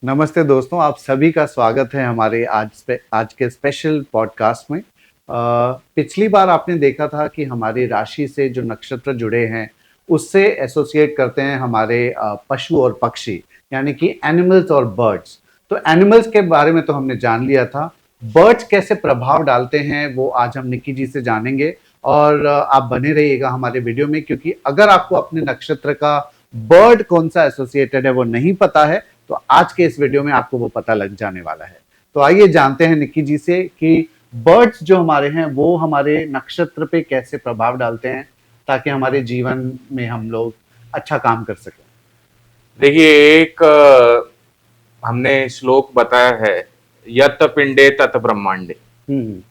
नमस्ते दोस्तों, आप सभी का स्वागत है हमारे आज के स्पेशल पॉडकास्ट में। पिछली बार आपने देखा था कि हमारी राशि से जो नक्षत्र जुड़े हैं, उससे एसोसिएट करते हैं हमारे पशु और पक्षी, यानी कि एनिमल्स और बर्ड्स। तो एनिमल्स के बारे में तो हमने जान लिया था, बर्ड्स कैसे प्रभाव डालते हैं वो आज हम निक्की जी से जानेंगे। और आप बने रहिएगा हमारे वीडियो में, क्योंकि अगर आपको अपने नक्षत्र का बर्ड कौन सा एसोसिएटेड है वो नहीं पता है, तो आज के इस वीडियो में आपको वो पता लग जाने वाला है। तो आइए जानते हैं निक्की जी से कि बर्ड्स जो हमारे हैं वो हमारे नक्षत्र पे कैसे प्रभाव डालते हैं, ताकि हमारे जीवन में हम लोग अच्छा काम कर सकें। देखिए, एक हमने श्लोक बताया है, यत पिंडे तत ब्रह्मांडे। हम्म।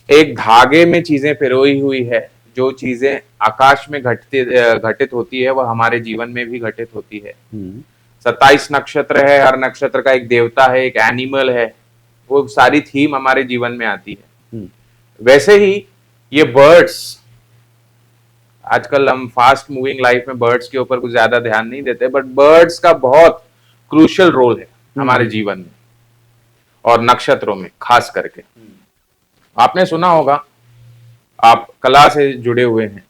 एक धागे में चीजें पिरोई हुई है। जो चीजें आकाश में घटित होती है वह हमारे जीवन में भी घटित होती है। 27 नक्षत्र है, हर नक्षत्र का एक देवता है, एक एनिमल है। वो सारी थीम हमारे जीवन में आती है। वैसे ही ये बर्ड्स, आजकल हम फास्ट मूविंग लाइफ में बर्ड्स के ऊपर कुछ ज्यादा ध्यान नहीं देते, बट बर्ड्स का बहुत क्रूशियल रोल है हमारे जीवन में और नक्षत्रों में खास करके। आपने सुना होगा, आप कला से जुड़े हुए हैं,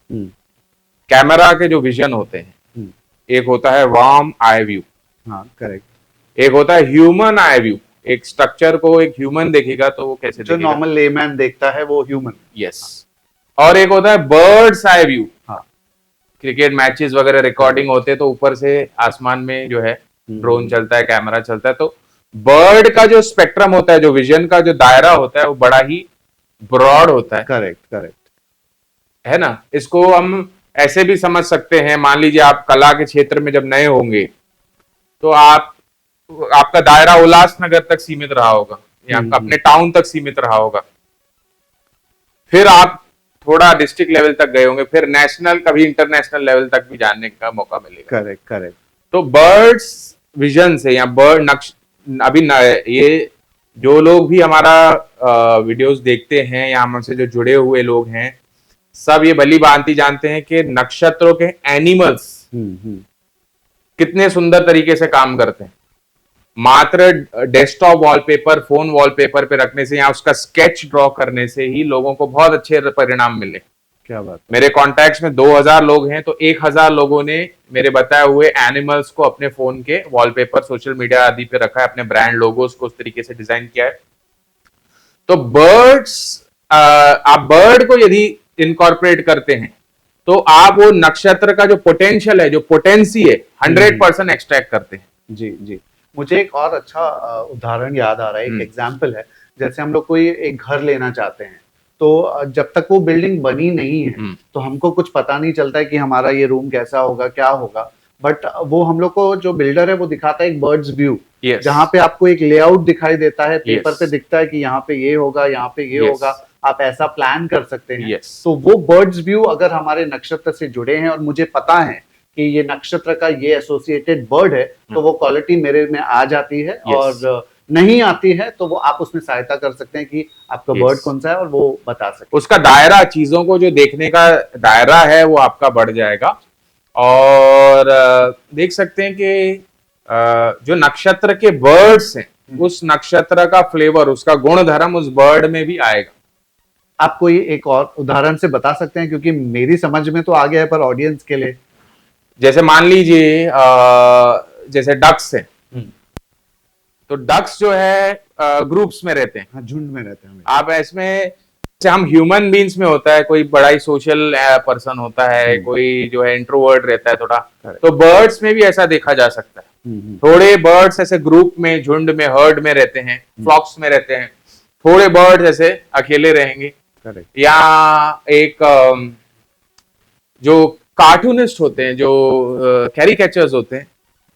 कैमरा के जो विजन होते हैं, एक होता है वार्म आई व्यू। हाँ, करेक्ट। एक होता है ह्यूमन आई व्यू। एक स्ट्रक्चर को एक ह्यूमन देखेगा तो वो कैसे जो देखेगा? नॉर्मल लेमैन देखता है वो ह्यूमन। यस। और एक होता है बर्ड्स आई व्यू। हाँ। क्रिकेट मैचेस वगैरह रिकॉर्डिंग होते हैं तो ऊपर से आसमान में जो है ड्रोन चलता है, कैमरा चलता है। तो बर्ड का जो स्पेक्ट्रम होता है, जो विजन का जो दायरा होता है, वो बड़ा ही ब्रॉड होता है। Correct, correct. है ना? इसको हम ऐसे भी समझ सकते हैं, मान लीजिए आप कला के क्षेत्र में जब नए होंगे तो आपका दायरा उल्लासनगर तक सीमित रहा होगा या अपने टाउन तक सीमित रहा होगा। फिर आप थोड़ा डिस्ट्रिक्ट लेवल तक गए होंगे, फिर नेशनल, कभी इंटरनेशनल लेवल तक भी जानने का मौका मिलेगा। Correct, correct. तो बर्ड्स विजन से या ये जो लोग भी हमारा वीडियोस देखते हैं या हमसे जो जुड़े हुए लोग हैं, सब ये भली भांति जानते हैं कि नक्षत्रों के एनिमल्स कितने सुंदर तरीके से काम करते हैं। मात्र डेस्कटॉप वॉलपेपर, फोन वॉलपेपर पे रखने से या उसका स्केच ड्रॉ करने से ही लोगों को बहुत अच्छे परिणाम मिले। क्या बात। मेरे कॉन्टैक्ट्स में 2000 लोग हैं, तो 1000 लोगों ने मेरे बताए हुए एनिमल्स को अपने फोन के वॉलपेपर, सोशल मीडिया आदि पे रखा है, अपने ब्रांड लोगोस को उस तरीके से डिजाइन किया है। तो बर्ड्स, आप बर्ड को यदि इनकॉर्पोरेट करते हैं तो आप वो नक्षत्र का जो पोटेंशियल है, जो पोटेंसी है, 100% एक्सट्रैक्ट करते हैं। जी, जी। मुझे एक और अच्छा उदाहरण याद आ रहा है, एक एग्जाम्पल है। जैसे हम लोग कोई एक घर लेना चाहते हैं, तो जब तक वो बिल्डिंग बनी नहीं है तो हमको कुछ पता नहीं चलता है कि हमारा ये रूम कैसा होगा, क्या होगा। बट वो हम लोग को जो बिल्डर है वो दिखाता है एक बर्ड्स व्यू, जहाँ पे आपको एक लेआउट दिखाई देता है, पेपर पे दिखता है कि यहाँ पे ये होगा, यहाँ पे ये होगा, आप ऐसा प्लान कर सकते हैं। तो वो बर्ड्स व्यू अगर हमारे नक्षत्र से जुड़े हैं और मुझे पता है कि ये नक्षत्र का ये एसोसिएटेड बर्ड है, तो वो क्वालिटी मेरे में आ जाती है। और नहीं आती है तो वो आप उसमें सहायता कर सकते हैं कि आपका बर्ड कौन सा है और वो बता सकते हैं। उसका दायरा, चीजों को जो देखने का दायरा है वो आपका बढ़ जाएगा। और देख सकते हैं कि जो नक्षत्र के बर्ड्स हैं, उस नक्षत्र का फ्लेवर, उसका गुण धर्म उस बर्ड में भी आएगा। आप कोई एक और उदाहरण से बता सकते हैं, क्योंकि मेरी समझ में तो आ गया है पर ऑडियंस के लिए। जैसे मान लीजिए जैसे डक्स है, तो डक्स जो है ग्रुप्स में रहते हैं। हाँ, झुंड में रहते हैं। आप इसमें, जैसे हम ह्यूमन बींग्स में होता है, कोई बड़ा ही सोशल पर्सन होता है, कोई जो है इंट्रोवर्ट रहता है थोड़ा, तो बर्ड्स में भी ऐसा देखा जा सकता है। थोड़े बर्ड्स ऐसे ग्रुप में, झुंड में, हर्ड में रहते हैं, फ्लॉक्स में रहते हैं। थोड़े बर्ड्स ऐसे अकेले रहेंगे। या एक जो कार्टूनिस्ट होते हैं, जो कैरिकेचर्स होते हैं,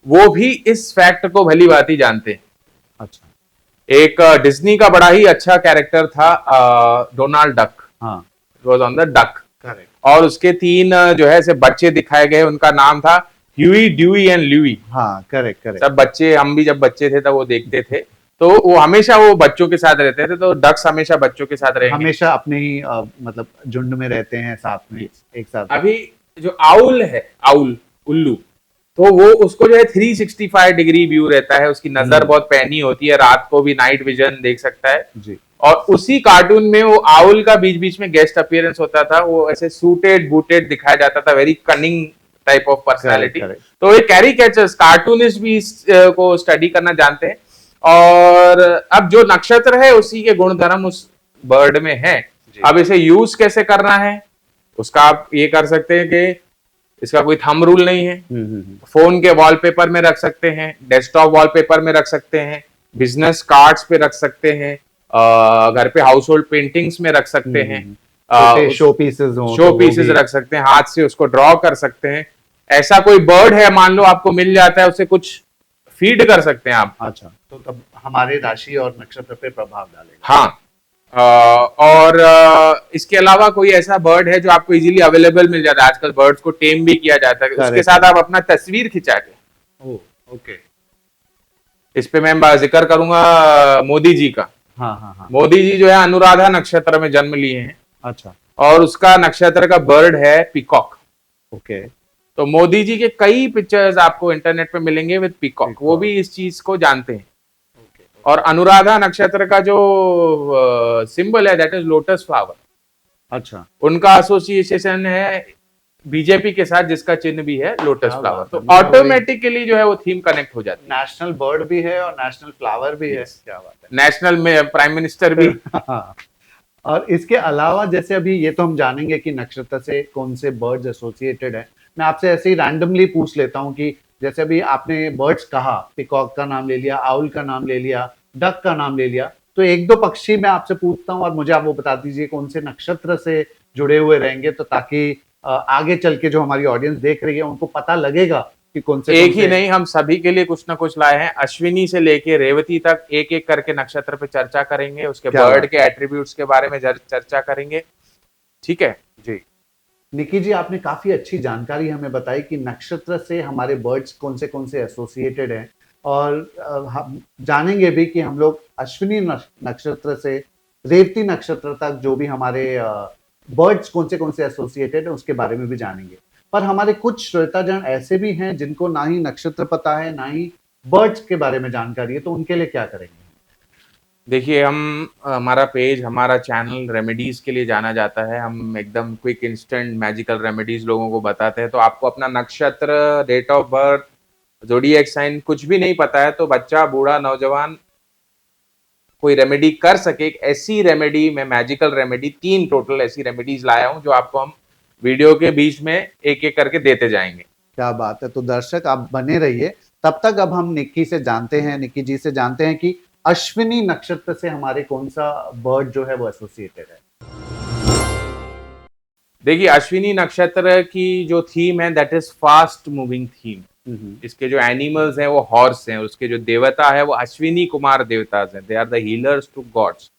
वो भी इस फैक्ट को भली भांति जानते हैं। अच्छा। एक डिज्नी का बड़ा ही अच्छा कैरेक्टर था, डोनाल्ड डक। हाँ, was on the duck. Correct. और उसके 3 जो है से बच्चे दिखाए गए, उनका नाम था ह्यूई, ड्यूई एंड ल्यूई। हाँ, करेक्ट, करेक्ट। सब बच्चे, हम भी जब बच्चे थे तब वो देखते थे, तो वो हमेशा वो बच्चों के साथ रहते थे। तो डक्स हमेशा बच्चों के साथ रहेंगे, हमेशा अपने ही मतलब झुंड में रहते हैं, साथ में एक साथ। अभी जो आउल है, आउल, उल्लू, तो वो उसको जो है 365 डिग्री व्यू रहता है, उसकी नजर बहुत पैनी होती है, रात को भी नाइट विजन देख सकता है जी। और उसी कार्टून में वो आउल का बीच बीच में गेस्ट अपीयरेंस होता था, वो ऐसे सूटेड बूटेड दिखाया जाता था, very cunning type of personality. तो ये कैरिकेचर्स कार्टूनिस्ट भी को स्टडी करना जानते हैं। और अब जो नक्षत्र है उसी के गुणधर्म उस बर्ड में है। अब इसे यूज कैसे करना है उसका आप ये कर सकते हैं कि इसका कोई थंब रूल नहीं है। फोन के वॉलपेपर में रख सकते हैं, डेस्कटॉप वॉलपेपर में रख सकते हैं, बिजनेस कार्ड्स पे रख सकते हैं, घर पे हाउस होल्ड पेंटिंग्स में रख सकते हैं, शो पीसेस रख सकते हैं, हाथ से उसको ड्रॉ कर सकते हैं। ऐसा कोई बर्ड है मान लो आपको मिल जाता है, उसे कुछ फीड कर सकते हैं आप। अच्छा, तो तब हमारे राशि और नक्षत्र पे प्रभाव डालेगा। हाँ, और इसके अलावा कोई ऐसा बर्ड है जो आपको इजीली अवेलेबल मिल जाता है, आजकल बर्ड्स को टेम भी किया जाता है, उसके साथ आप अपना तस्वीर खिंचा के। ओके। इस पे मैं जिक्र करूंगा मोदी जी का। हाँ। मोदी जी जो है अनुराधा नक्षत्र में जन्म लिए हैं। अच्छा। और उसका नक्षत्र का बर्ड है पीकॉक। ओके। तो मोदी जी के कई पिक्चर्स आपको इंटरनेट पे मिलेंगे विद पीकॉक, वो भी इस चीज को जानते हैं। और अनुराधा नक्षत्र का जो सिंबल है दैट इज लोटस फ्लावर। अच्छा। उनका एसोसिएशन है बीजेपी के साथ, जिसका चिन्ह भी है लोटस फ्लावर। तो ऑटोमेटिकली जो है वो थीम कनेक्ट हो जाती है। नेशनल बर्ड भी है और नेशनल फ्लावर भी है। क्या बात है। नेशनल में प्राइम मिनिस्टर भी। और इसके अलावा जैसे अभी ये तो हम जानेंगे कि नक्षत्र से कौन से बर्ड्स एसोसिएटेड है। मैं आपसे ऐसे ही रैंडमली पूछ लेता हूँ कि जैसे अभी आपने बर्ड्स कहा, पिकॉक का नाम ले लिया, आउल का नाम ले लिया, डक का नाम ले लिया, तो एक दो पक्षी मैं आपसे पूछता हूँ और मुझे आप वो बता दीजिए कौन से नक्षत्र से जुड़े हुए रहेंगे, तो ताकि आगे चल के जो हमारी ऑडियंस देख रही है उनको पता लगेगा कि कौन से एक ही नहीं, हम सभी के लिए कुछ ना कुछ लाए हैं। अश्विनी से लेके रेवती तक एक एक करके नक्षत्र पे चर्चा करेंगे, उसके बर्ड के एट्रीब्यूट्स के बारे में चर्चा करेंगे। ठीक है जी। निकी जी, आपने काफी अच्छी जानकारी हमें बताई कि नक्षत्र से हमारे बर्ड्स कौन से एसोसिएटेड हैं, और हम जानेंगे भी कि हम लोग अश्विनी नक्षत्र से रेवती नक्षत्र तक जो भी हमारे बर्ड्स कौन से एसोसिएटेड है उसके बारे में भी जानेंगे। पर हमारे कुछ श्रोताजन ऐसे भी हैं जिनको ना ही नक्षत्र पता है ना ही बर्ड्स के बारे में जानकारी है, तो उनके लिए क्या करेंगे? देखिए, हम हमारा पेज, हमारा चैनल रेमेडीज के लिए जाना जाता है। हम एकदम क्विक इंस्टेंट मैजिकल रेमेडीज लोगों को बताते हैं। तो आपको अपना नक्षत्र, date of birth, zodiac sign कुछ भी नहीं पता है तो बच्चा, बूढ़ा, नौजवान कोई रेमेडी कर सके, एक ऐसी रेमेडी, मैं मैजिकल रेमेडी 3 टोटल ऐसी रेमेडीज लाया हूं जो आपको हम वीडियो के बीच में एक एक करके देते जाएंगे। क्या बात है। तो दर्शक आप बने रहिए। तब तक अब हम निक्की जी से जानते हैं कि अश्विनी नक्षत्र से हमारे कौन सा बर्ड जो है वो एसोसिएटेड है। देखिए, अश्विनी नक्षत्र की जो थीम है that is fast moving theme. इसके जो एनिमल्स हैं वो हॉर्स हैं, उसके जो देवता है वो अश्विनी कुमार देवता हैं, they are the healers to gods,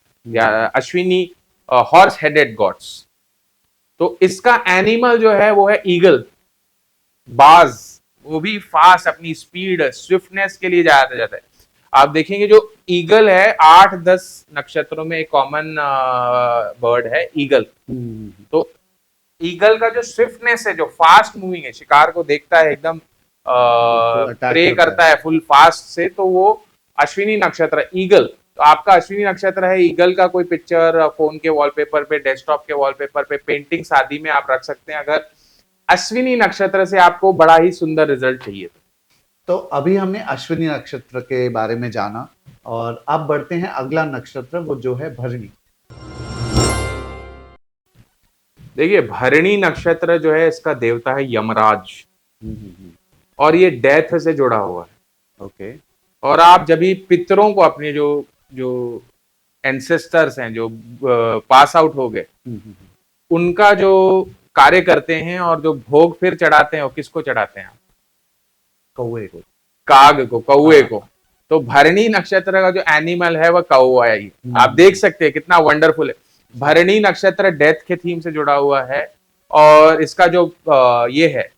Ashwini horse headed gods. तो इसका एनिमल जो है वो है ईगल, बाज, वो भी फास्ट, अपनी स्पीड, स्विफ्टनेस के लिए जाया जाता है। आप देखेंगे जो ईगल है 8-10 नक्षत्रों में एक कॉमन बर्ड है ईगल। तो ईगल का जो स्विफ्टनेस है, जो फास्ट मूविंग है, शिकार को देखता है, एकदम प्रे करता है फुल फास्ट से, तो वो अश्विनी नक्षत्र ईगल। तो आपका अश्विनी नक्षत्र है, ईगल का कोई पिक्चर फोन के वॉलपेपर पे, डेस्कटॉप के वॉलपेपर पे, पेंटिंग्स आदि में आप रख सकते हैं, अगर अश्विनी नक्षत्र से आपको बड़ा ही सुंदर रिजल्ट चाहिए। तो अभी हमने अश्विनी नक्षत्र के बारे में जाना और अब बढ़ते हैं अगला नक्षत्र, वो जो है भरणी। देखिए, भरणी नक्षत्र जो है इसका देवता है यमराज, और ये डेथ से जुड़ा हुआ है। ओके। और आप जब भी पितरों को, अपने जो एंसेस्टर्स हैं जो पास आउट हो गए, उनका जो कार्य करते हैं और जो भोग फिर चढ़ाते हैं, वो किसको चढ़ाते हैं? कौवे को, काग को, कौवे को। तो भरणी नक्षत्र का जो एनिमल है वह कौवा है। आप देख सकते हैं कितना वंडरफुल है। भरणी नक्षत्र डेथ के थीम से जुड़ा हुआ है, और इसका जो ये है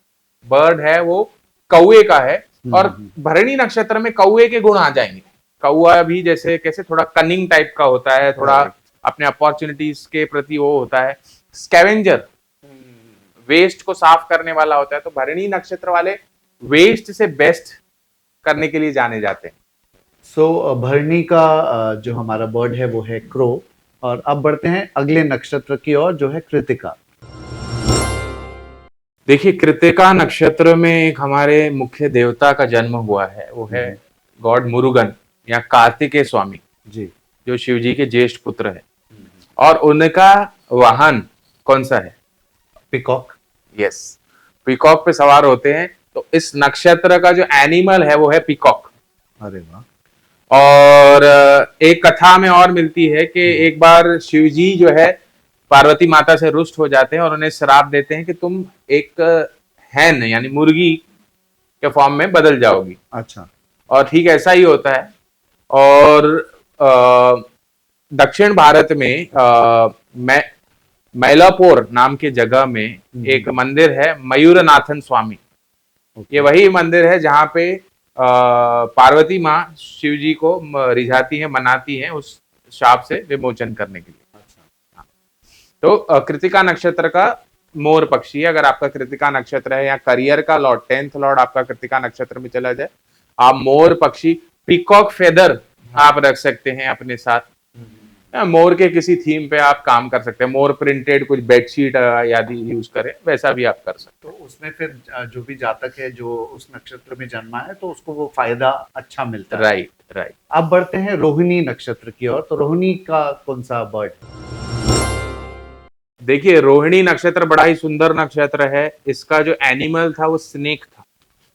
बर्ड है वो कौवे का है। और भरणी नक्षत्र में कौवे के गुण आ जाएंगे। कौवा भी जैसे कैसे थोड़ा कनिंग टाइप का होता है, थोड़ा अपने अपॉर्चुनिटीज के प्रति वो होता है, स्कैवेंजर, वेस्ट को साफ करने वाला होता है। तो भरणी नक्षत्र वाले वेस्ट से बेस्ट करने के लिए जाने जाते हैं। सो भरणी का जो हमारा बर्ड है वो है क्रो। और अब बढ़ते हैं अगले नक्षत्र की ओर जो है कृतिका। देखिए, कृतिका नक्षत्र में एक हमारे मुख्य देवता का जन्म हुआ है, वो है गॉड मुरुगन या कार्तिकेय स्वामी, जी। जो शिव जी के ज्येष्ठ पुत्र है। और उनका वाहन कौन सा है? पिकॉक। यस, पीकॉक पे सवार होते हैं। तो इस नक्षत्र का जो एनिमल है वो है पीकॉक। अरे वाह। और एक कथा में और मिलती है कि एक बार शिव जी जो है पार्वती माता से रुष्ट हो जाते हैं और उन्हें श्राप देते हैं कि तुम एक हैन यानी मुर्गी के फॉर्म में बदल जाओगी। अच्छा। और ठीक ऐसा ही होता है। और दक्षिण भारत में मैलापोर नाम के जगह में एक मंदिर है मयूरनाथन स्वामी। ये वही मंदिर है जहाँ पे पार्वती माँ शिव जी को रिझाती है, मनाती है उस शाप से विमोचन करने के लिए। तो कृतिका नक्षत्र का मोर पक्षी है। अगर आपका कृतिका नक्षत्र है या करियर का लॉर्ड 10th लॉर्ड आपका कृतिका नक्षत्र में चला जाए, आप मोर पक्षी, पीकॉक फेदर आप रख सकते हैं अपने साथ। मोर के किसी थीम पे आप काम कर सकते हैं, मोर प्रिंटेड कुछ बेडशीट आदि यूज करें, वैसा भी आप कर सकते हैं। तो उसमें फिर जो भी जातक है जो उस नक्षत्र में जन्मा है तो उसको वो फायदा अच्छा मिलता है। Right right. अब बढ़ते हैं रोहिणी नक्षत्र की ओर। तो रोहिणी का कौन सा बर्ड? देखिए, रोहिणी नक्षत्र बड़ा ही सुंदर नक्षत्र है। इसका जो एनिमल था वो स्नेक था।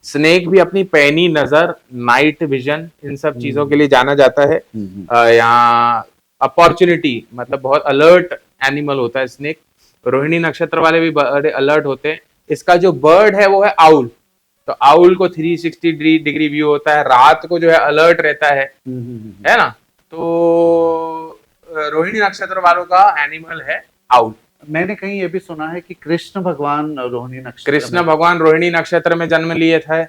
स्नेक भी अपनी पैनी नजर, नाइट विजन, इन सब चीजों के लिए जाना जाता है। यहाँ अपॉर्चुनिटी मतलब बहुत अलर्ट एनिमल होता है स्नेक। रोहिणी नक्षत्र वाले भी बड़े अलर्ट होते हैं। इसका जो बर्ड है वो है आउल। तो आउल को 360 डिग्री व्यू होता है, रात को जो है अलर्ट रहता है ना। तो रोहिणी नक्षत्र वालों का एनिमल है आउल। मैंने कहीं ये भी सुना है कि कृष्ण भगवान रोहिणी नक्षत्र में जन्म लिए थे।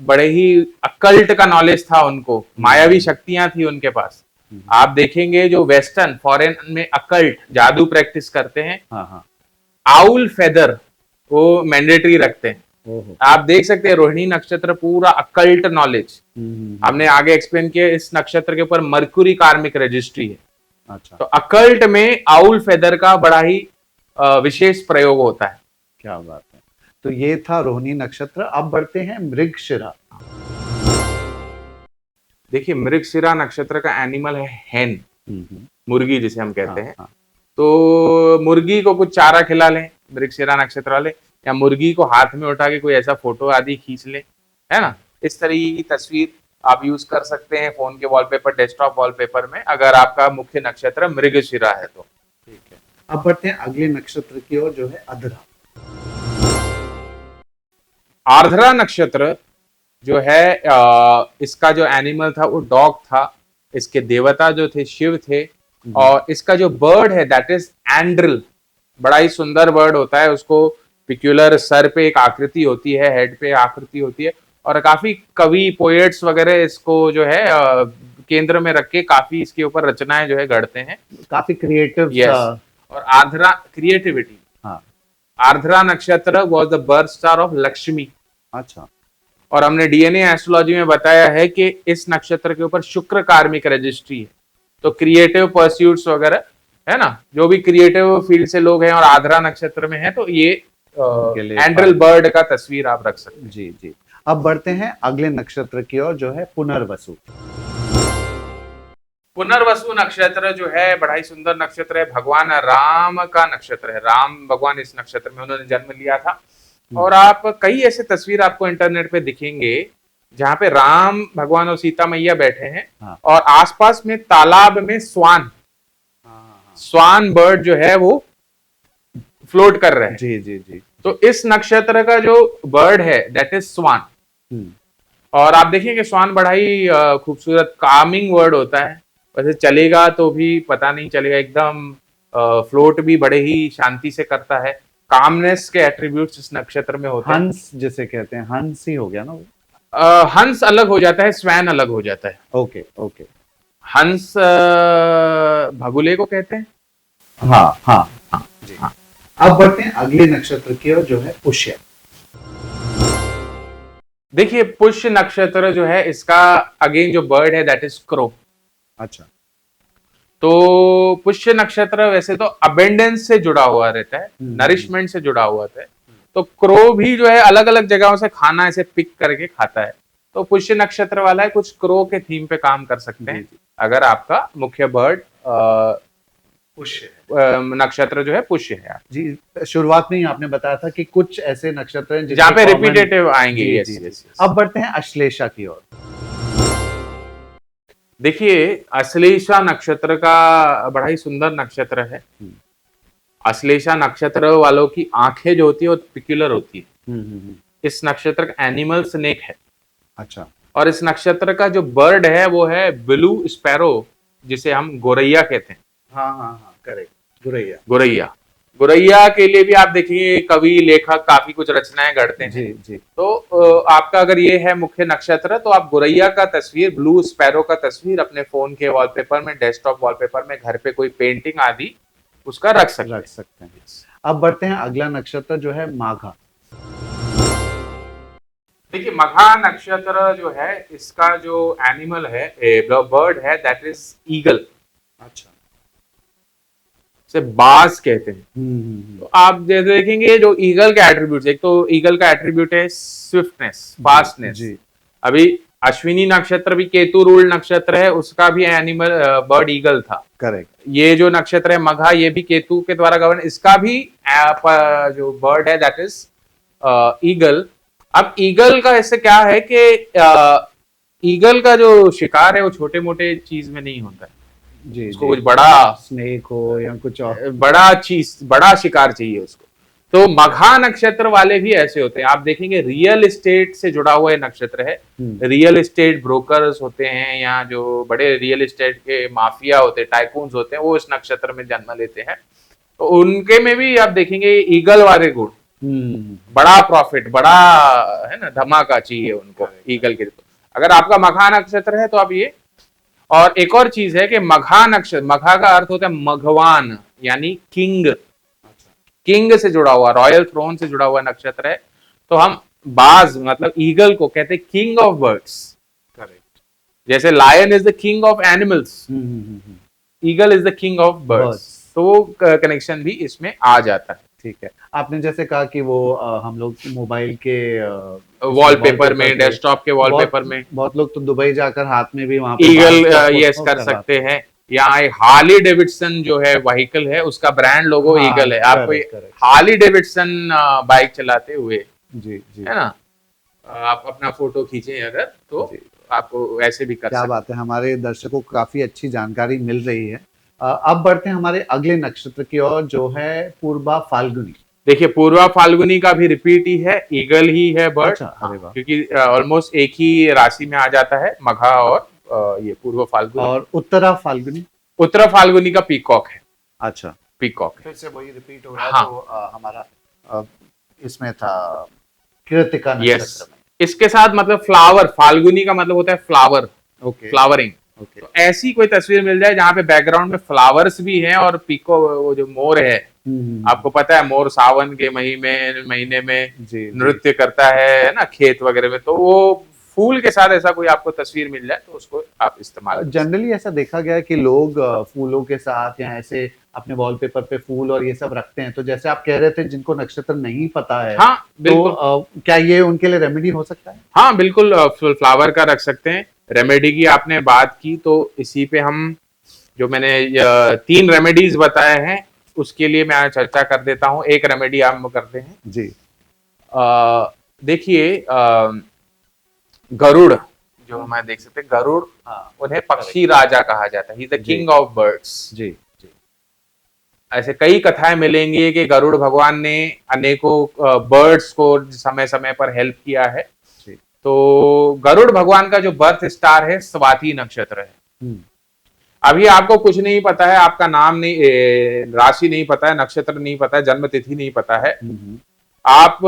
बड़े ही अकल्ट का नॉलेज था उनको, मायावी शक्तियां थी उनके पास। आप देखेंगे जो वेस्टर्न फॉरेन में अकल्ट जादू प्रैक्टिस करते हैं, आउल फेदर वो मैंडेटरी रखते हैं। आप देख सकते हैं रोहिणी नक्षत्र पूरा अकल्ट नॉलेज। हमने आगे एक्सप्लेन किया, इस नक्षत्र के ऊपर मर्क्यूरी कार्मिक रजिस्ट्री है। अच्छा। तो अकल्ट में आउल फेदर का बड़ा ही विशेष प्रयोग होता है। क्या बात है। तो ये था रोहिणी नक्षत्र। अब बढ़ते हैं मृगशिरा। देखिए, मृगशिरा नक्षत्र का एनिमल है हैन, मुर्गी जिसे हम कहते हैं। तो मुर्गी को कुछ चारा खिला लें मृगशिरा नक्षत्र वाले, या मुर्गी को हाथ में उठा के कोई ऐसा फोटो आदि खींच ले, है ना। इस तरीके की तस्वीर आप यूज कर सकते हैं फोन के वॉलपेपर, डेस्कटॉप वॉलपेपर में, अगर आपका मुख्य नक्षत्र मृगशिरा है तो। ठीक है। अब बढ़ते हैं अगले नक्षत्र की ओर जो है आर्द्रा। आर्द्रा नक्षत्र जो है इसका जो एनिमल था वो डॉग था। इसके देवता जो थे शिव थे। और इसका जो बर्ड है दैट इज एंड्रिल। बड़ा ही सुंदर बर्ड होता है। उसको पिक्यूलर सर पे एक आकृति होती है, हेड पे आकृति होती है, और काफी कवि पोएट्स वगैरह इसको जो है केंद्र में रख के काफी इसके ऊपर रचनाएं जो है गढ़ते हैं। काफी क्रिएटिव। और आर्द्रा क्रिएटिविटी। आर्द्रा नक्षत्र was the birth star of Lakshmi. अच्छा। और हमने डीएनए एस्ट्रोलॉजी में बताया है कि इस नक्षत्र के ऊपर शुक्र कार्मिक रजिस्ट्री है। तो क्रिएटिव परस्यूट्स वगैरह, है ना, जो भी क्रिएटिव फील्ड से लोग हैं और आर्द्रा नक्षत्र में है, तो ये एंड्रिल बर्ड का तस्वीर आप रख सकते हैं। जी जी। अब बढ़ते हैं अगले नक्षत्र की ओर जो है पुनर्वसु। पुनर्वसु नक्षत्र जो है बड़ा ही सुंदर नक्षत्र है। भगवान राम का नक्षत्र है। राम भगवान इस नक्षत्र में उन्होंने जन्म लिया था। और आप कई ऐसे तस्वीर आपको इंटरनेट पे दिखेंगे जहाँ पे राम भगवान और सीता मैया बैठे हैं। और आसपास में तालाब में स्वान बर्ड जो है वो फ्लोट कर रहे हैं। जी जी जी। तो इस नक्षत्र का जो बर्ड है दैट इज स्वान। और आप देखेंगे स्वान बड़ा ही खूबसूरत कामिंग वर्ड होता है। वैसे चलेगा तो भी पता नहीं चलेगा, एकदम फ्लोट भी बड़े ही शांति से करता है। कामनेस के एट्रीब्यूट्स इस नक्षत्र में होते हैं। हंस जिसे कहते हैं, हंस ही हो गया ना वो। हंस अलग हो जाता है, स्वैन अलग हो जाता है। Okay okay. हंस भगुले को कहते हैं। हाँ हाँ हाँ जी हाँ। अब बढ़ते हैं अगले नक्षत्र की ओर जो है पुष्य। देखिए पुष्य नक्षत्र जो है इसका अगेन जो बर्ड है दैट इज क्रो। अच्छा। तो पुष्य नक्षत्र वैसे तो अबेंडेंस से जुड़ा हुआ रहता है, हम्म। नरिशमेंट से जुड़ा हुआ रहता है। तो क्रो भी जो है अलग अलग जगहों से खाना ऐसे पिक करके खाता है। तो पुष्य नक्षत्र वाला है, कुछ क्रो के थीम पे काम कर सकते जी हैं जी। अगर आपका मुख्य बर्ड पुष्य है। नक्षत्र जो है पुष्य है। जी, शुरुआत में ही आपने बताया था कि कुछ ऐसे नक्षत्र हैं जहाँ जिनके पे कॉमन। रिपीटेटिव आएंगे। जी यस जी जी। Yes yes. अब बढ़ते हैं अश्लेषा की ओर। देखिए अश्लेषा नक्षत्र का बड़ा ही सुंदर नक्षत्र है। हम्म अश्लेषा नक्षत्र वालों की आंखें जो होती है वो पिक्युलर होती है। हम्म। इस नक्षत्र का एनिमल स्नेक है। अच्छा। और इस नक्षत्र का जो बर्ड है वो है ब्लू स्पैरो, जिसे हम गोरैया कहते हैं। हाँ हाँ हाँ, करेक्ट। गुरैया। गोरैया। गोरैया के लिए भी आप देखिए कवि लेखक काफी कुछ रचनाएं गढ़ते हैं। जी जी। तो आपका अगर ये है मुख्य नक्षत्र तो आप गोरैया का तस्वीर, ब्लू स्पैरो का तस्वीर अपने फोन के वॉलपेपर में, डेस्कटॉप वॉलपेपर में, घर पे कोई पेंटिंग आदि उसका रख सकते रख हैं। सकते हैं। अब बढ़ते हैं अगला नक्षत्र जो है माघा। देखिए मघा नक्षत्र जो है इसका जो एनिमल है, बर्ड है दैट इज ईगल। अच्छा। से बाज कहते हैं। हम्म। तो आप देखेंगे जो ईगल का एट्रीब्यूट, एक तो ईगल का एट्रीब्यूट है स्विफ्टनेस, फास्टनेस। जी। अभी अश्विनी नक्षत्र भी केतु रूल नक्षत्र है, उसका भी एनिमल बर्ड ईगल था। करेक्ट। ये जो नक्षत्र है मघा, ये भी केतु के द्वारा गवर्न, इसका भी जो बर्ड है दैट इज ईगल। अब ईगल का इससे क्या है कि ईगल का जो शिकार है वो छोटे मोटे चीज में नहीं होता है, जी उसको जी। कुछ बड़ा, स्नेक हो या कुछ और। बड़ा चीज, बड़ा शिकार चाहिए उसको। तो मघा नक्षत्र वाले भी ऐसे होते हैं। आप देखेंगे रियल एस्टेट से जुड़ा हुआ नक्षत्र है। रियल एस्टेट ब्रोकर्स होते हैं या जो बड़े रियल एस्टेट के माफिया होते हैं, टाइकून्स होते हैं, वो इस नक्षत्र में जन्म लेते हैं। तो उनके में भी आप देखेंगे ईगल वाले गुण, बड़ा प्रॉफिट, बड़ा है ना, धमाका चाहिए उनको ईगल के। तो अगर आपका मघा नक्षत्र है तो आप ये। और एक और चीज है कि मघा नक्षत्र, मघा का अर्थ होता है मघवान, यानी किंग। किंग से जुड़ा हुआ, रॉयल थ्रोन से जुड़ा हुआ नक्षत्र है। तो हम बाज मतलब ईगल को कहते हैं किंग ऑफ बर्ड्स। करेक्ट। जैसे lion is the king of animals, eagle is the king of birds. तो वो कनेक्शन भी इसमें आ जाता है। ठीक है। आपने जैसे कहा कि वो हम लोग मोबाइल के वॉलपेपर में, डेस्कटॉप के वॉलपेपर में, बहुत लोग तो दुबई जाकर हाथ में भी वहां पे ईगल बाज का यस फोटो कर करवाते सकते हैं। यहाँ एक हार्ली डेविडसन जो है व्हीकल है, उसका ब्रांड लोगो हाँ, ईगल है। आपको करेक्ट। हार्ली डेविडसन बाइक चलाते हुए, जी जी। है ना, आप अपना फोटो खींचे अगर तो आपको ऐसे भी कर क्या सकते। बात है, हमारे दर्शकों को काफी अच्छी जानकारी मिल रही है। अब बढ़ते हैं हमारे अगले नक्षत्र की ओर जो है पूर्वा फाल्गुनी। देखिए पूर्वा फाल्गुनी का भी रिपीट ही है, ईगल ही है बर्ड। अच्छा, अरे वाह। क्योंकि ऑलमोस्ट एक ही राशि में आ जाता है मघा और ये पूर्व फाल्गुनी। और उत्तरा फाल्गुनी। उत्तरा फाल्गुनी का पीकॉक है। अच्छा, पीकॉक फिर से वही रिपीट हो रहा है। हाँ। तो हमारा इसमें था कृतिका नक्षत्र में। इसके साथ मतलब फ्लावर, फाल्गुनी का मतलब होता है फ्लावर, ओके। फ्लावरिंग। ओके। तो ऐसी कोई तस्वीर मिल जाए जहां पे बैकग्राउंड में फ्लावर्स भी हैं और पीको, वो जो मोर है, आपको पता है मोर सावन के महीने में जी नृत्य करता है ना, खेत वगैरह में। तो वो फूल के साथ ऐसा कोई आपको तस्वीर मिल जाए तो उसको आप इस्तेमाल। जनरली ऐसा देखा गया है कि लोग फूलों के साथ या ऐसे अपने वॉलपेपर पे फूल और ये सब रखते हैं। तो जैसे आप कह रहे थे जिनको नक्षत्र नहीं पता है, हाँ बिल्कुल। तो क्या ये उनके लिए रेमेडी हो सकता है? हाँ बिल्कुल, फ्लावर का रख सकते हैं। रेमेडी की आपने बात की तो इसी पे हम, जो मैंने 3 रेमेडीज बताए हैं उसके लिए मैं आज चर्चा कर देता हूँ। एक रेमेडी हम करते हैं जी। देखिए गरुड़, जो हमारे देख सकते हैं गरुड़, उन्हें पक्षी राजा कहा जाता है, he is the king of birds. जी। ऐसे कई कथाएं मिलेंगी कि गरुड़ भगवान ने अनेकों बर्ड्स को समय समय पर हेल्प किया है। तो गरुड़ भगवान का जो बर्थ स्टार है स्वाति नक्षत्र है। अभी आपको कुछ नहीं पता है, आपका नाम नहीं, राशि नहीं पता है, नक्षत्र नहीं पता है, जन्म तिथि नहीं पता है। आप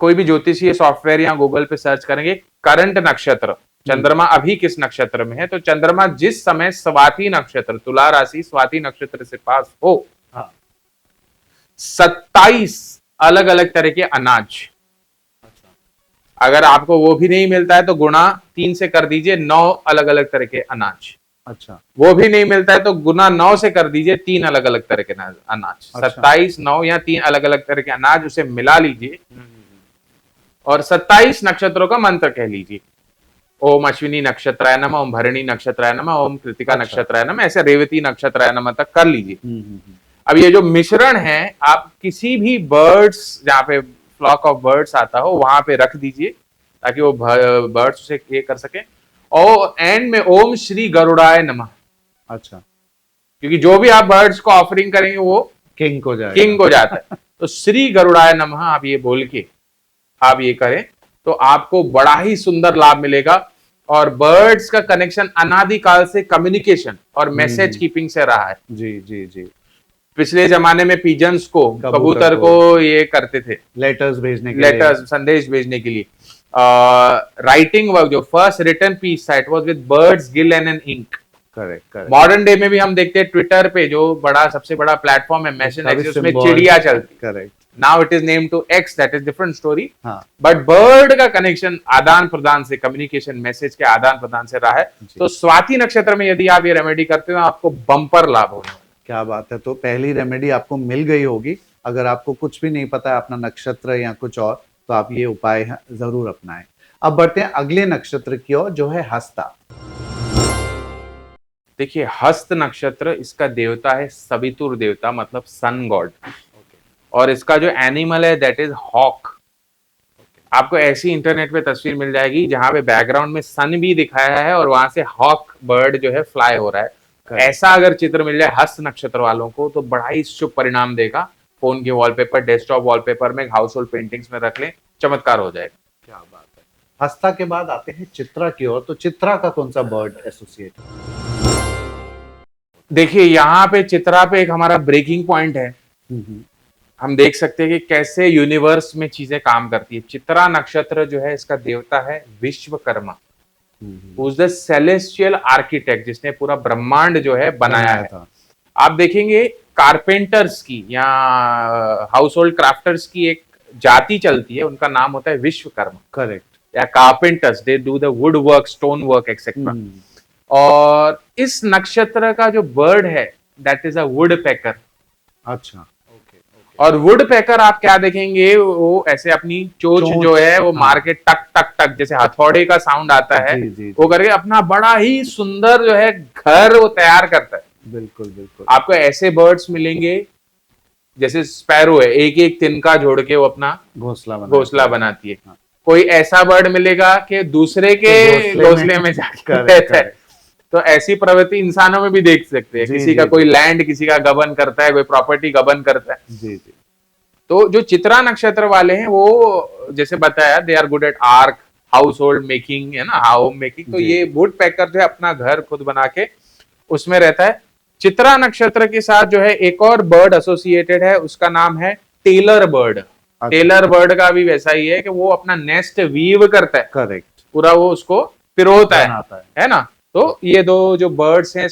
कोई भी ज्योतिषीय सॉफ्टवेयर या गूगल पे सर्च करेंगे करंट नक्षत्र, चंद्रमा अभी किस नक्षत्र में है, तो चंद्रमा जिस समय स्वाति नक्षत्र, तुला राशि स्वाति नक्षत्र से पास हो, 27 अलग अलग तरह के अनाज, अगर आपको वो भी नहीं मिलता है तो गुणा 3 से कर दीजिए 9 अलग अलग तरह के अनाज। अच्छा, वो भी नहीं मिलता है तो गुना 9 से कर दीजिए 3 अलग अलग तरह के अनाज। अच्छा। 27 9 या 3 अलग अलग तरह के अनाज, उसे मिला लीजिए और 27 नक्षत्रों का मंत्र कह लीजिए। ओम अश्विनी नक्षत्राय नमः, ओम भरणी नक्षत्राय नमः, ओम कृतिका अच्छा। नक्षत्राय नमः, ऐसे रेवती नक्षत्राय नमः तक कर लीजिए। हम्म। अब ये जो मिश्रण है आप किसी भी बर्ड्स, जहाँ पे फ्लॉक ऑफ बर्ड्स आता हो वहां पे रख दीजिए ताकि वो बर्ड्स उसे ये कर सके। और एंड में ओम श्री गरुड़ाय नमः, अच्छा, क्योंकि जो भी आप बर्ड्स को ऑफरिंग करेंगे वो किंग को जाएगा। किंग हो जाता है। तो श्री गरुड़ाय नमः आप ये बोल के आप ये करें तो आपको बड़ा ही सुंदर लाभ मिलेगा। और बर्ड्स का कनेक्शन अनादिकाल से कम्युनिकेशन और मैसेज कीपिंग से रहा है। जी जी जी। पिछले जमाने में पिजन्स को, कबूतर को ये करते थे, लेटर्स भेजने के लेटर्स संदेश भेजने के लिए। राइटिंग वर्क, जो फर्स्ट रिटन पीस था, it was with birds quill and an ink. Correct correct. Modern day में भी हम देखते हैं ट्विटर पे जो बड़ा सबसे बड़ा प्लेटफॉर्म है मैसेज एक्सेस, उसमें चिड़िया चलती। Correct. Now it is name to X, that is different story. हाँ। बट बर्ड का कनेक्शन आदान प्रदान से, कम्युनिकेशन मैसेज के आदान प्रदान से रहा है। तो स्वाति नक्षत्र में यदि आप ये रेमेडी करते हो आपको बम्पर लाभ होगा। क्या बात है। तो पहली रेमेडी आपको मिल गई होगी। अगर आपको कुछ भी नहीं पता है अपना नक्षत्र या कुछ और, तो आप ये उपाय जरूर अपनाएं। अब बढ़ते हैं अगले नक्षत्र की ओर, जो है हस्ता। देखिए हस्त नक्षत्र, इसका देवता है सवितुर देवता, मतलब सन गॉड। और इसका जो एनिमल है दैट इज हॉक। आपको ऐसी इंटरनेट पे तस्वीर मिल जाएगी जहां पे बैकग्राउंड में सन भी दिखाया है और वहां से हॉक बर्ड जो है फ्लाई हो रहा है। ऐसा अगर चित्र मिल जाए हस्त नक्षत्र वालों को तो बड़ा ही शुभ परिणाम देगा। फोन के वॉलपेपर, डेस्कटॉप वॉलपेपर में, हाउस होल्ड पेंटिंग्स में रख लें, चमत्कार हो जाएगा। क्या बात है। हस्ता के बाद आते हैं चित्रा की ओर। तो चित्रा का कौन सा बर्ड एसोसिएट है? देखिए यहाँ पे चित्रा पे एक हमारा ब्रेकिंग पॉइंट है। हम देख सकते हैं कि कैसे यूनिवर्स में चीजें काम करती है। चित्रा नक्षत्र जो है इसका देवता है Vishwakarma, who is the celestial architect, जिसने पूरा ब्रह्मांड जो है बनाया है। आप देखेंगे कारपेंटर्स की या हाउस होल्ड क्राफ्टर्स की एक जाति चलती है, उनका नाम होता है विश्वकर्मा। करेक्ट। या carpenters, they do the wood work, stone work etcetera. और इस नक्षत्र का जो बर्ड है दैट इज अ वुड पैकर। अच्छा। और वुड पैकर आप क्या देखेंगे, वो ऐसे अपनी चोंच जो है वो मार के टक टक टक, जैसे हथौड़े का साउंड आता है, वो करके अपना बड़ा ही सुंदर जो है घर वो तैयार करता है। बिल्कुल बिल्कुल। आपको ऐसे बर्ड्स मिलेंगे जैसे स्पैरो है, एक एक तिनका जोड़ के वो अपना घोंसला बनाती है। हाँ। कोई ऐसा बर्ड मिलेगा कि दूसरे के घोंसले में जाके रहता है। तो ऐसी प्रवृत्ति इंसानों में भी देख सकते हैं। किसी का कोई लैंड, किसी का गबन करता है, कोई प्रॉपर्टी गबन करता है। जी जी। तो जो चित्रा नक्षत्र वाले हैं वो जैसे बताया, they are good at arc, household making, है ना, होम मेकिंग। तो ये वुड पैकर जो है अपना घर खुद बना के उसमें रहता है। चित्रा नक्षत्र के साथ जो है एक और बर्ड एसोसिएटेड है, उसका नाम है टेलर बर्ड। टेलर बर्ड का भी वैसा ही है कि वो अपना नेस्ट वीव करता है। करेक्ट। पूरा वो उसको पिरोता है ना। तो ये दो जो बर्ड्स हैं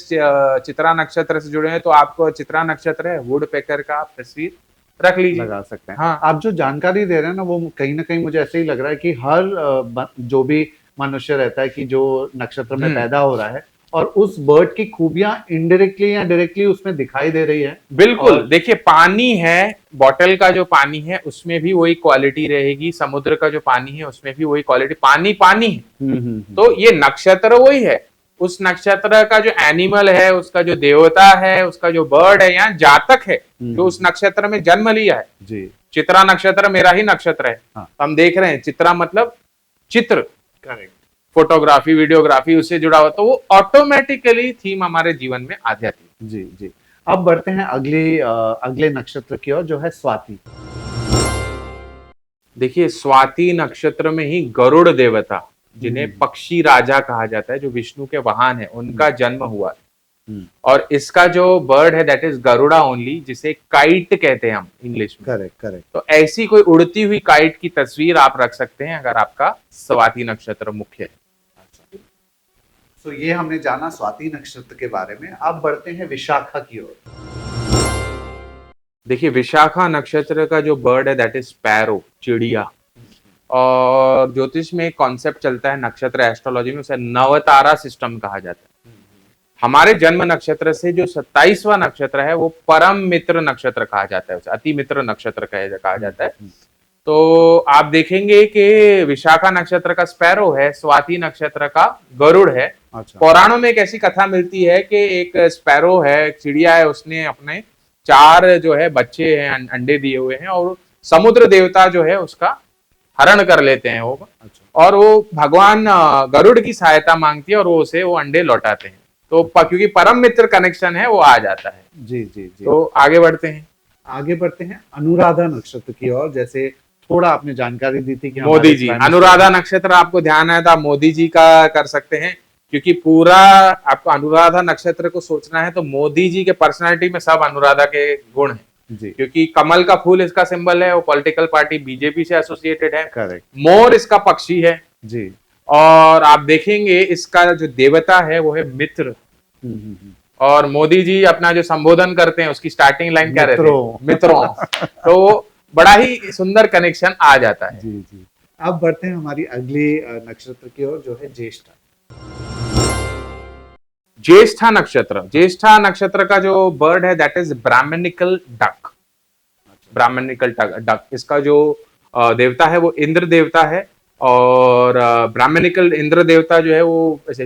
चित्रा नक्षत्र से जुड़े हैं, तो आपको चित्रा नक्षत्र है, वुड पैकर का आप तस्वीर रख लीजिए, लगा सकते हैं। हाँ। आप जो जानकारी दे रहे हैं ना, वो कहीं ना कहीं मुझे ऐसे ही लग रहा है कि हर जो भी मनुष्य रहता है कि जो नक्षत्र में पैदा हो रहा है, और उस बर्ड की खूबियां इनडायरेक्टली या डायरेक्टली उसमें दिखाई दे रही है। बिल्कुल। देखिए पानी है, बॉटल का जो पानी है उसमें भी वही क्वालिटी रहेगी, समुद्र का जो पानी है उसमें भी वही क्वालिटी, पानी पानी है। तो ये नक्षत्र वही है। उस नक्षत्र का जो एनिमल है, उसका जो देवता है, उसका जो बर्ड है, यहाँ जातक है जो उस नक्षत्र में जन्म लिया है। जी। चित्रा नक्षत्र मेरा ही नक्षत्र है। हाँ। हम देख रहे हैं चित्रा मतलब चित्र। करेक्ट। फोटोग्राफी, वीडियोग्राफी उससे जुड़ा हुआ, तो वो ऑटोमेटिकली थीम हमारे जीवन में आ जाती है। जी जी। अब बढ़ते हैं अगले नक्षत्र की ओर, जो है स्वाति। देखिए स्वाति नक्षत्र में ही गरुड़ देवता, जिन्हें पक्षी राजा कहा जाता है, जो विष्णु के वाहन है, उनका जन्म हुआ है। और इसका जो बर्ड है दैट इज गरुड़ा ओनली, जिसे काइट कहते हैं हम इंग्लिश में। Correct correct. तो ऐसी कोई उड़ती हुई काइट की तस्वीर आप रख सकते हैं अगर आपका स्वाति नक्षत्र मुख्य है। तो ये हमने जाना स्वाति नक्षत्र के बारे में। अब बढ़ते हैं विशाखा की ओर। देखिए विशाखा नक्षत्र का जो बर्ड है दैट इज स्पैरो, चिड़िया। और ज्योतिष में एक कॉन्सेप्ट चलता है नक्षत्र एस्ट्रोलॉजी में, उसे नवतारा सिस्टम कहा जाता है। हमारे जन्म नक्षत्र से जो 27वां नक्षत्र है वो परम मित्र नक्षत्र कहा जाता है, उसे अति मित्र नक्षत्र कहा जाता है। तो आप देखेंगे कि विशाखा नक्षत्र का स्पैरो है, स्वाति नक्षत्र का गरुड़ है। अच्छा। पुराणों में एक ऐसी कथा मिलती है कि एक स्पैरो है, एक चिड़िया है, उसने अपने 4 जो है बच्चे हैं, अंडे दिए हुए हैं, और समुद्र देवता जो है उसका हरण कर लेते हैं वो। अच्छा। और वो भगवान गरुड़ की सहायता मांगती है और वो उसे वो अंडे लौटाते हैं। तो क्योंकि परम मित्र कनेक्शन है वो आ जाता है। जी जी जी। तो आगे बढ़ते हैं अनुराधा नक्षत्र की ओर। जैसे थोड़ा आपने जानकारी दी थी कि मोदी जी, अनुराधा नक्षत्र आपको ध्यान है तो आप मोदी जी का कर सकते हैं, क्योंकि पूरा आपको अनुराधा नक्षत्र को सोचना है तो मोदी जी के पर्सनालिटी में सब अनुराधा के गुण हैं जी। क्योंकि कमल का फूल इसका सिंबल है, वो पॉलिटिकल पार्टी बीजेपी से एसोसिएटेड है। करेक्ट। मोर इसका पक्षी है जी। और आप देखेंगे इसका जो देवता है वो है मित्र। और मोदी जी अपना जो संबोधन करते हैं उसकी स्टार्टिंग लाइन क्या रहती है? मित्रों। तो बड़ा ही सुंदर कनेक्शन आ जाता है। जी जी। अब बढ़ते हैं हमारी अगली नक्षत्र की ओर, जो है ज्येष्ठा। ज्येष्ठा नक्षत्र, ज्येष्ठा नक्षत्र का जो बर्ड है that is Brahminical duck. Brahminical duck, इसका जो देवता है वो इंद्र देवता है। और ब्राह्मणिकल इंद्र देवता जो है वो ऐसे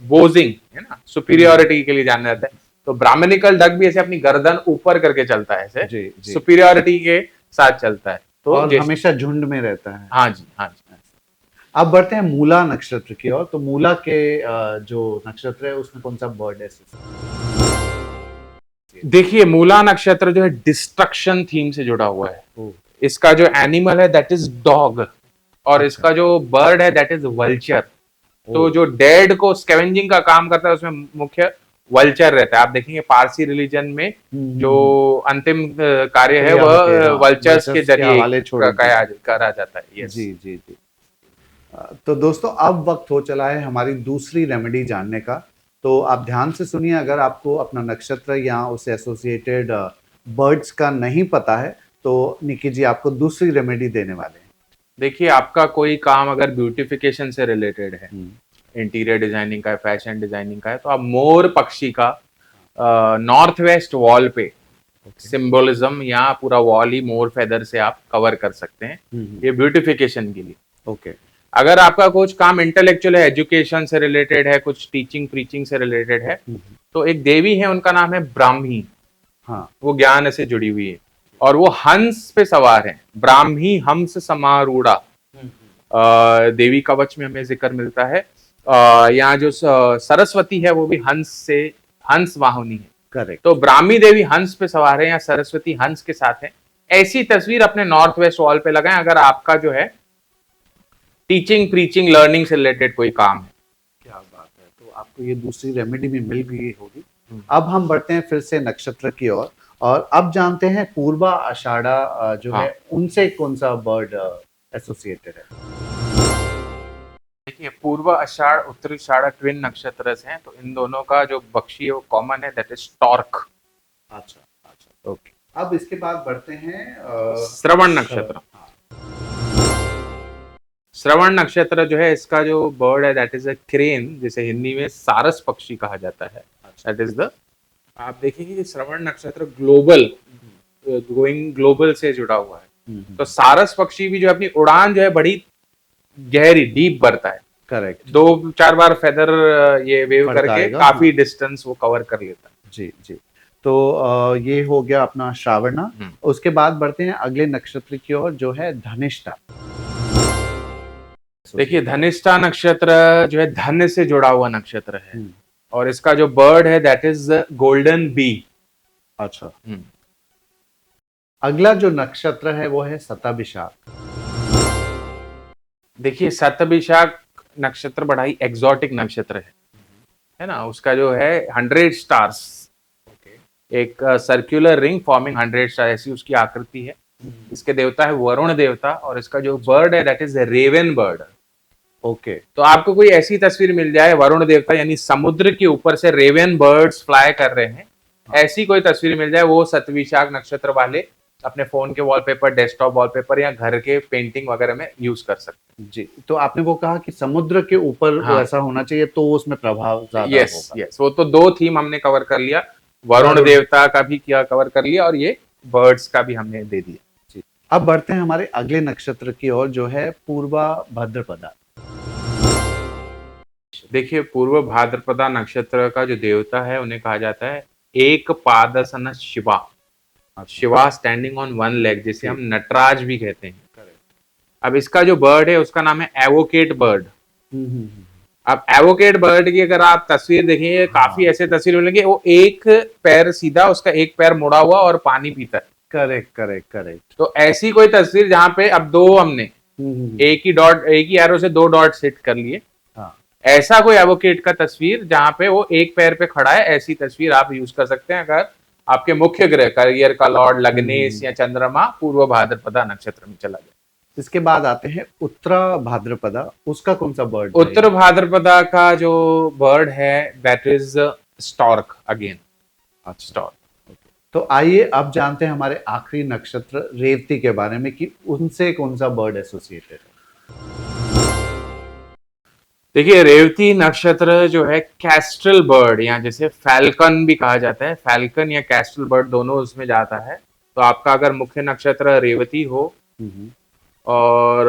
बोजिंग है ना, सुपीरियोरिटी के लिए जाना जाता है। तो ब्राह्मणिकल डक भी ऐसे अपनी गर्दन ऊपर करके चलता है, ऐसे सुपीरियोरिटी के साथ चलता है। तो और हमेशा झुंड में रहता है। हाँ जी, हाँ जी। अब बढ़ते हैं मूला नक्षत्र की ओर। तो मूला के जो नक्षत्र है उसमें कौन सा बर्ड है? देखिए, मूला नक्षत्र जो है डिस्ट्रक्शन थीम से जुड़ा हुआ है। इसका जो एनिमल है दैट इज डॉग, और इसका जो बर्ड है दैट इज वल्चर। तो जो डेड को स्कैवेंजिंग का काम करता है उसमें मुख्य वल्चर रहता है। आप देखेंगे पारसी रिलीजन में जो अंतिम कार्य है वह वल्चर्स के जरिए करा जाता है। जी जी जी। तो दोस्तों अब वक्त हो चला है हमारी दूसरी रेमेडी जानने का। तो आप ध्यान से सुनिए, अगर आपको अपना नक्षत्र या उससे एसोसिएटेड बर्ड्स का नहीं पता है तो निकी जी आपको दूसरी रेमेडी देने वाले हैं। देखिए, आपका कोई काम अगर ब्यूटिफिकेशन से रिलेटेड है, इंटीरियर डिजाइनिंग का है, फैशन डिजाइनिंग का है, तो आप मोर पक्षी का नॉर्थ वेस्ट वॉल पे सिंबोलिज्म या पूरा वॉल ही मोर फेदर से आप कवर कर सकते हैं, ये ब्यूटिफिकेशन के लिए। ओके। अगर आपका कुछ काम इंटेलेक्चुअल है, एजुकेशन से रिलेटेड है, कुछ टीचिंग प्रीचिंग से रिलेटेड है, तो एक देवी है उनका नाम है ब्राह्मी। हाँ, वो ज्ञान से जुड़ी हुई है और वो हंस पे सवार है। ब्राह्मी हंस समारूढ़ा देवी कवच में हमें जिक्र मिलता है। यहाँ जो सरस्वती है वो भी हंस वाहनी है। करेक्ट। तो ब्राह्मी देवी हंस पे सवार है या सरस्वती हंस के साथ है। ऐसी तस्वीर अपने नॉर्थ वेस्ट वॉल पे लगाएं अगर आपका जो है टीचिंग प्रीचिंग लर्निंग से रिलेटेड कोई काम है। क्या बात है। तो आपको ये दूसरी रेमेडी भी मिल गई होगी। अब हम बढ़ते हैं फिर से नक्षत्र की ओर और अब जानते हैं पूर्वा आषाढ़ा जो है उनसे कौन सा बर्ड एसोसिएटेड है। देखिए, पूर्व आषाढ़ उत्तरी आषाढ़ ट्विन नक्षत्र हैं, तो इन दोनों का जो पक्षी है वो कॉमन है, दैट इज स्टॉर्क। अच्छा अच्छा, ओके। अब इसके बाद बढ़ते हैं श्रवण नक्षत्र। श्रवण नक्षत्र जो है इसका जो बर्ड है दैट इज अ क्रेन, जिसे हिंदी में सारस पक्षी कहा जाता है। दैट इज द, आप देखेंगे कि श्रवण नक्षत्र ग्लोबल से जुड़ा हुआ है। तो सारस पक्षी भी जो अपनी उड़ान जो है बड़ी गहरी डीप भरता है। करेक्ट। 2-4 बार फेदर ये वेव करके काफी डिस्टेंस वो कवर कर लेता है। जी जी। तो ये हो गया अपना श्रावण। उसके बाद बढ़ते हैं अगले नक्षत्र की ओर जो है धनिष्ठा। देखिए, धनिष्ठा नक्षत्र जो है धन से जुड़ा हुआ नक्षत्र है और इसका जो बर्ड है दैट इज गोल्डन बी। अच्छा। अगला जो नक्षत्र है वो है शतभिषाक। देखिए, शतभिषाक नक्षत्र बड़ा ही एक्सोटिक नक्षत्र है ना। उसका जो है 100 स्टार्स, एक सर्कुलर रिंग फॉर्मिंग 100 स्टार, ऐसी उसकी आकृति है। इसके देवता है वरुण देवता और इसका जो बर्ड है that is raven bird. Okay. तो आपको कोई ऐसी तस्वीर मिल जाए वरुण देवता यानी समुद्र के ऊपर से रेवन बर्ड्स फ्लाई कर रहे हैं, ऐसी कोई तस्वीर मिल जाए, वो शतभिषाक नक्षत्र वाले अपने फोन के वॉलपेपर, डेस्कटॉप वॉलपेपर या घर के पेंटिंग वगैरह में यूज कर सकते जी, तो आपने वो कहा कि समुद्र के ऊपर हाँ। वैसा होना चाहिए तो उसमें प्रभाव हैं। ज्यादा यस होगा। यस, वो तो 2 थीम हमने कवर कर लिया, वरुण वरुण। देवता का भी किया कवर कर लिया और ये बर्ड्स का भी हमने दे दिया। जी। अब बढ़ते हैं हमारे अगले नक्षत्र की ओर जो है पूर्वा भाद्रपदा। देखिए, पूर्व भाद्रपदा नक्षत्र का जो देवता है उन्हें कहा जाता है एक पादसन Shiva. Shiva standing on one leg, जिसे हम नटराज भी कहते हैं। अब इसका जो बर्ड है उसका नाम है एवोकेट बर्ड। अब एवोकेट बर्ड की अगर आप तस्वीर देखेंगे, काफी ऐसे तस्वीर मिलेंगे, वो एक पैर सीधा, उसका एक पैर मुड़ा हुआ और पानी पीता है। Correct correct correct. तो ऐसी कोई तस्वीर जहां पे अब दो हमने एक ही एरो से 2 डॉट सेट कर लिए, हाँ। ऐसा कोई एवोकेट का तस्वीर जहां पे वो एक पैर पे खड़ा है, ऐसी तस्वीर आप यूज कर सकते हैं अगर आपके मुख्य ग्रह करियर का लॉर्ड लग्नेश या चंद्रमा पूर्व भाद्रपदा नक्षत्र में चला गया। इसके बाद आते हैं उत्तरा भाद्रपदा, उसका कौन सा बर्ड? उत्तर भाद्रपदा का जो बर्ड है that is stork again. Stork. तो आइए अब जानते हैं हमारे आखिरी नक्षत्र रेवती के बारे में कि उनसे कौन सा बर्ड एसोसिएटेड है। देखिए, रेवती नक्षत्र जो है कैस्ट्रल बर्ड या जैसे फैल्कन भी कहा जाता है, फैल्कन या कैस्ट्रल बर्ड दोनों उसमें जाता है। तो आपका अगर मुख्य नक्षत्र रेवती हो और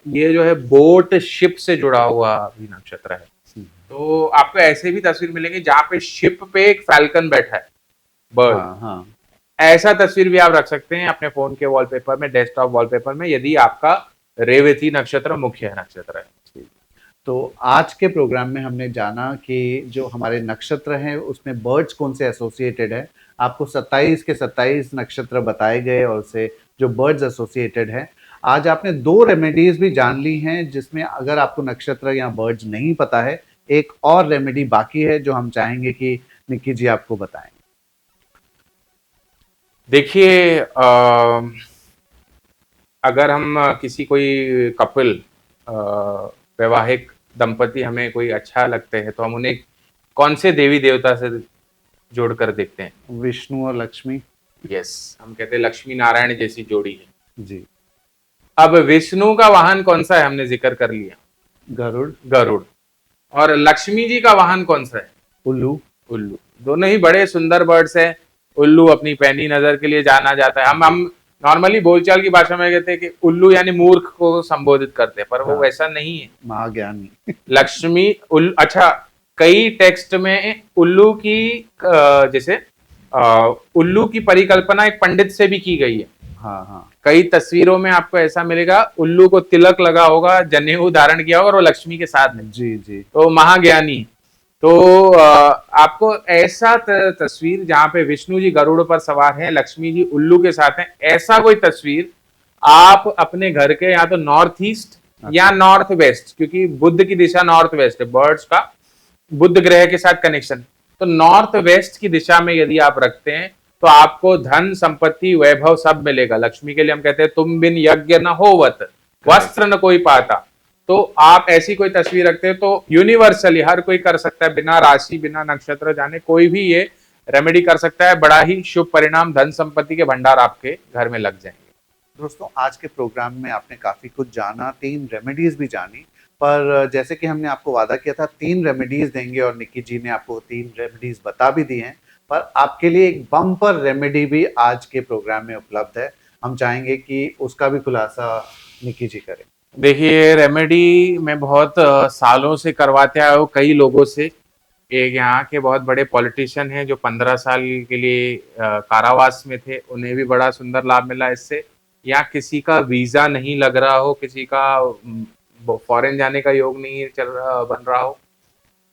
ये जो है बोट शिप से जुड़ा हुआ भी नक्षत्र है, तो आपको ऐसे भी तस्वीर मिलेंगे जहां पे शिप पे एक फैल्कन बैठा है बर्ड। हाँ। ऐसा तस्वीर भी आप रख सकते हैं अपने फोन के वॉलपेपर में, डेस्कटॉप वॉलपेपर में, यदि आपका रेवती नक्षत्र मुख्य नक्षत्र है। तो आज के प्रोग्राम में हमने जाना कि जो हमारे नक्षत्र हैं उसमें बर्ड्स कौन से एसोसिएटेड है। आपको 27 के 27 नक्षत्र बताए गए और से जो बर्ड्स एसोसिएटेड हैं। आज आपने 2 रेमेडीज भी जान ली हैं, जिसमें अगर आपको नक्षत्र या बर्ड्स नहीं पता है, एक और रेमेडी बाकी है जो हम चाहेंगे कि निक्की जी आपको बताएं। देखिए, अगर हम किसी कोई कपल वैवाहिक दंपति हमें कोई अच्छा लगते हैं तो हम उन्हें कौन से देवी देवता से जोड़कर देखते हैं? विष्णु और लक्ष्मी। यस, हम कहते हैं लक्ष्मी नारायण जैसी जोड़ी है जी। अब विष्णु का वाहन कौन सा है हमने जिक्र कर लिया, गरुड़। गरुड़। और लक्ष्मी जी का वाहन कौन सा है? उल्लू। उल्लू। दोनों ही बड़े सुंदर बर्ड्स हैं। उल्लू अपनी पैनी नजर के लिए जाना जाता है। हम नॉर्मली बोलचाल की भाषा में कहते हैं कि उल्लू यानी मूर्ख को संबोधित करते हैं, पर वो वैसा नहीं है। महाज्ञानी। लक्ष्मी अच्छा, कई टेक्स्ट में उल्लू की जैसे उल्लू की परिकल्पना एक पंडित से भी की गई है। हाँ। कई तस्वीरों में आपको ऐसा मिलेगा, उल्लू को तिलक लगा होगा, जनेऊ धारण किया होगा और वो लक्ष्मी के साथ है। जी जी। तो महाज्ञानी। तो आपको ऐसा तस्वीर जहां पे विष्णु जी गरुड़ पर सवार हैं, लक्ष्मी जी उल्लू के साथ हैं, ऐसा कोई तस्वीर आप अपने घर के या तो नॉर्थ ईस्ट या नॉर्थ वेस्ट, क्योंकि बुद्ध की दिशा नॉर्थ वेस्ट है, बर्ड्स का बुद्ध ग्रह के साथ कनेक्शन, तो नॉर्थ वेस्ट की दिशा में यदि आप रखते हैं तो आपको धन संपत्ति वैभव सब मिलेगा। लक्ष्मी के लिए हम कहते हैं तुम बिन यज्ञ न होवत, वस्त्र न कोई पाता। तो आप ऐसी कोई तस्वीर रखते हैं तो यूनिवर्सली हर कोई कर सकता है, बिना राशि बिना नक्षत्र जाने कोई भी ये रेमेडी कर सकता है। बड़ा ही शुभ परिणाम, धन संपत्ति के भंडार आपके घर में लग जाएंगे। दोस्तों, आज के प्रोग्राम में आपने काफी कुछ जाना, 3 रेमेडीज भी जानी, पर जैसे कि हमने आपको वादा किया था 3 रेमेडीज देंगे और निक्की जी ने आपको 3 रेमेडीज बता भी दी हैं, पर आपके लिए एक बम्पर रेमेडी भी आज के प्रोग्राम में उपलब्ध है। हम चाहेंगे कि उसका भी खुलासा निक्की जी करें। देखिए, रेमेडी मैं बहुत सालों से करवाते आया हूँ कई लोगों से। एक यहाँ के बहुत बड़े पॉलिटिशियन हैं जो 15 साल के लिए कारावास में थे, उन्हें भी बड़ा सुंदर लाभ मिला इससे। या किसी का वीजा नहीं लग रहा हो, किसी का फॉरेन जाने का योग नहीं चल रहा बन रहा हो,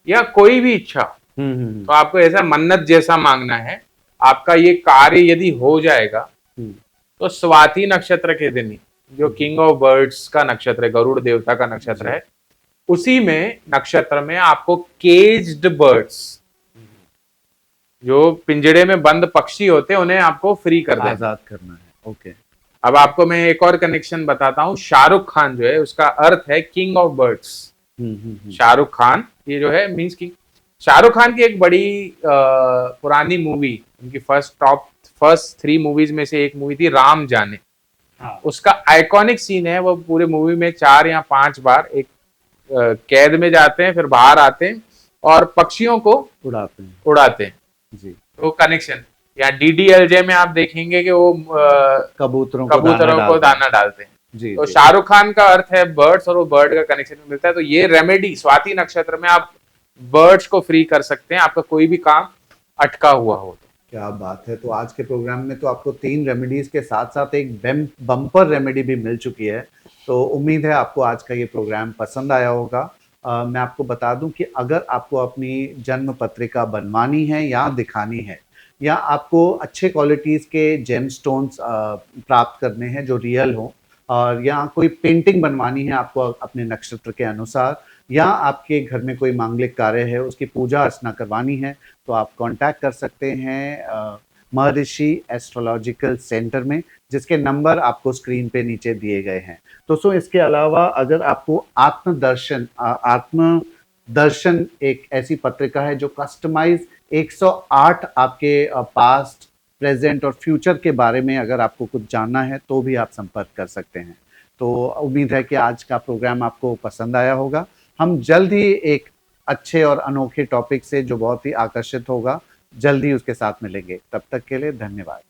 या कोई भी इच्छा, तो आपको ऐसा मन्नत जैसा मांगना है, आपका ये कार्य यदि हो जाएगा तो स्वाति नक्षत्र के दिन ही, जो किंग ऑफ बर्ड्स का नक्षत्र है, गरुड़ देवता का नक्षत्र है, उसी में नक्षत्र में आपको केज्ड बर्ड्स, जो पिंजड़े में बंद पक्षी होते हैं, उन्हें आपको फ्री कर देना, आजाद करना है। ओके। अब आपको मैं एक और कनेक्शन बताता हूँ। शाहरुख खान जो है उसका अर्थ है king of birds. Shahrukh Khan ये जो है मीन्स की शाहरुख खान की एक बड़ी पुरानी मूवी, उनकी फर्स्ट 3 मूवीज में से एक मूवी थी राम जाने। हाँ। उसका आइकॉनिक सीन है, वो पूरे मूवी में 4 या 5 बार एक कैद में जाते हैं, फिर बाहर आते हैं और पक्षियों को उड़ाते हैं। जी। वो कनेक्शन, या डीडीएलजे में आप देखेंगे कि वो कबूतरों को दाना डालते हैं। जी, तो जी। शाहरुख खान का अर्थ है बर्ड्स, और वो बर्ड का कनेक्शन मिलता है। तो ये रेमेडी स्वाति नक्षत्र में आप बर्ड्स को फ्री कर सकते हैं, आपका कोई भी काम अटका हुआ हो तो। क्या बात है। तो आज के प्रोग्राम में तो आपको 3 रेमेडीज के साथ साथ एक बम्पर रेमेडी भी मिल चुकी है। तो उम्मीद है आपको आज का ये प्रोग्राम पसंद आया होगा। मैं आपको बता दूं कि अगर आपको अपनी जन्म पत्रिका बनवानी है या दिखानी है, या आपको अच्छे क्वालिटीज़ के जेमस्टोन्स प्राप्त करने हैं जो रियल हों, और या कोई पेंटिंग बनवानी है आपको अपने नक्षत्र के अनुसार, या आपके घर में कोई मांगलिक कार्य है उसकी पूजा अर्चना करवानी है, तो आप कांटेक्ट कर सकते हैं महर्षि एस्ट्रोलॉजिकल सेंटर में, जिसके नंबर आपको स्क्रीन पे नीचे दिए गए हैं। दोस्तों, इसके अलावा अगर आपको आत्मदर्शन एक ऐसी पत्रिका है जो कस्टमाइज 108 आपके पास्ट, प्रेजेंट और फ्यूचर के बारे में अगर आपको कुछ जानना है तो भी आप संपर्क कर सकते हैं। तो उम्मीद है कि आज का प्रोग्राम आपको पसंद आया होगा। हम जल्द ही एक अच्छे और अनोखे टॉपिक से जो बहुत ही आकर्षित होगा, जल्द ही उसके साथ मिलेंगे। तब तक के लिए धन्यवाद।